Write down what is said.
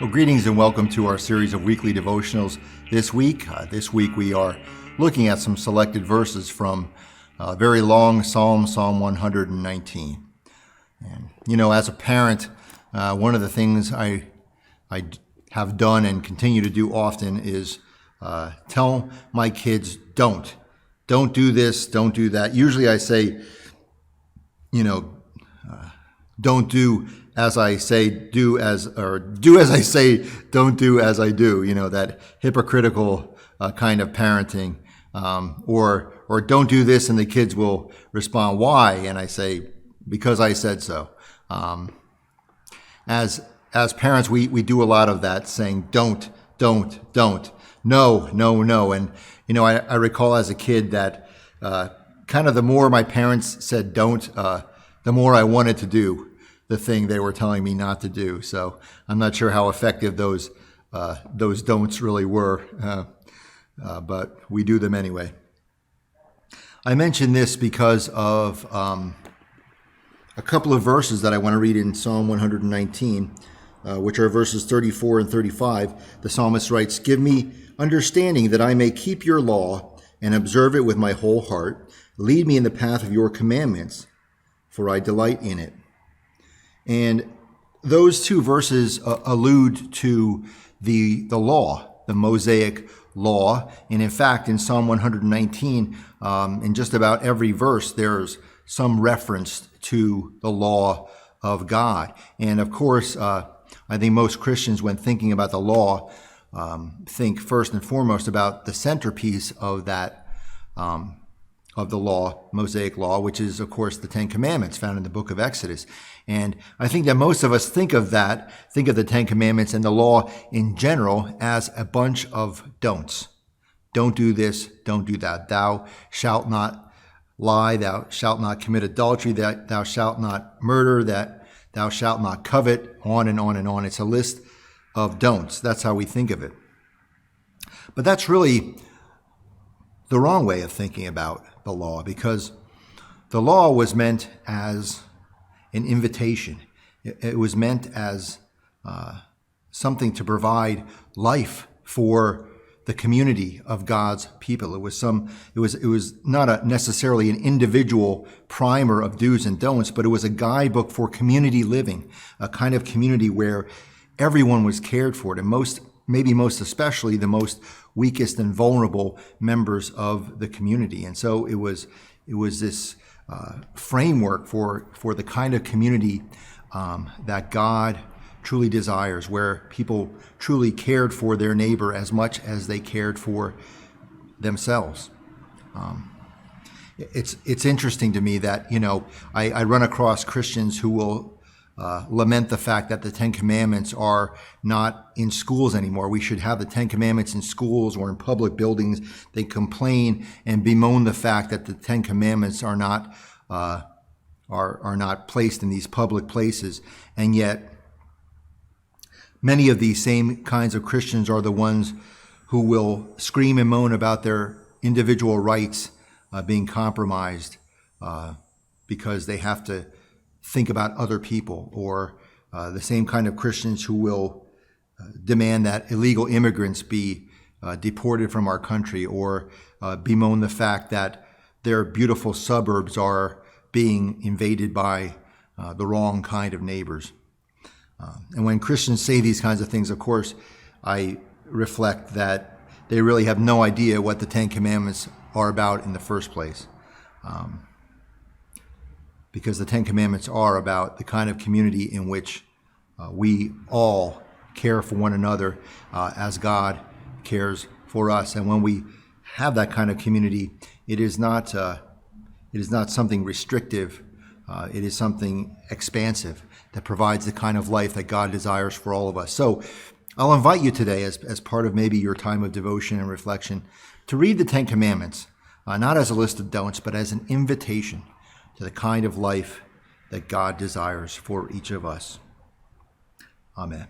Well, greetings and welcome to our series of weekly devotionals. This week we are looking at some selected verses from a very long Psalm 119. And as a parent, one of the things I have done and continue to do often is tell my kids, don't do this, don't do that. Usually I say, don't do as I say, do as I say, don't do as I do, that hypocritical kind of parenting, or don't do this and the kids will respond, why? And I say, because I said so. As parents, we do a lot of that, saying don't, no. And, I recall as a kid that kind of the more my parents said don't, the more I wanted to do the thing they were telling me not to do. So I'm not sure how effective those don'ts really were, but we do them anyway. I mention this because of a couple of verses that I want to read in Psalm 119, which are verses 34 and 35. The psalmist writes, "Give me understanding that I may keep your law and observe it with my whole heart. Lead me in the path of your commandments, for I delight in it." And those two verses allude to the law, the Mosaic law. And in fact, in Psalm 119, in just about every verse, there's some reference to the law of God. And of course, I think most Christians, when thinking about the law, think first and foremost about the centerpiece of that, of the law, Mosaic law, which is, of course, the Ten Commandments found in the book of Exodus. And I think that most of us think of the Ten Commandments and the law in general as a bunch of don'ts. Don't do this, don't do that. Thou shalt not lie, thou shalt not commit adultery, that thou shalt not murder, that thou shalt not covet, on and on and on. It's a list of don'ts. That's how we think of it. But that's really the wrong way of thinking about the law, because the law was meant as an invitation. It was meant as something to provide life for the community of God's people. It was not necessarily an individual primer of do's and don'ts, but it was a guidebook for community living, a kind of community where everyone was cared for, and maybe most especially the most weakest and vulnerable members of the community. And so it was this framework for the kind of community that God truly desires, where people truly cared for their neighbor as much as they cared for themselves. It's interesting to me that I run across Christians who will lament the fact that the Ten Commandments are not in schools anymore. We should have the Ten Commandments in schools or in public buildings. They complain and bemoan the fact that the Ten Commandments are not placed in these public places. And yet, many of these same kinds of Christians are the ones who will scream and moan about their individual rights being compromised because they have to think about other people, or the same kind of Christians who will demand that illegal immigrants be deported from our country, or bemoan the fact that their beautiful suburbs are being invaded by the wrong kind of neighbors. And when Christians say these kinds of things, of course, I reflect that they really have no idea what the Ten Commandments are about in the first place. Because the Ten Commandments are about the kind of community in which we all care for one another as God cares for us. And when we have that kind of community, it is not something restrictive. It is something expansive that provides the kind of life that God desires for all of us. So I'll invite you today, as part of maybe your time of devotion and reflection, to read the Ten Commandments, not as a list of don'ts, but as an invitation to the kind of life that God desires for each of us. Amen.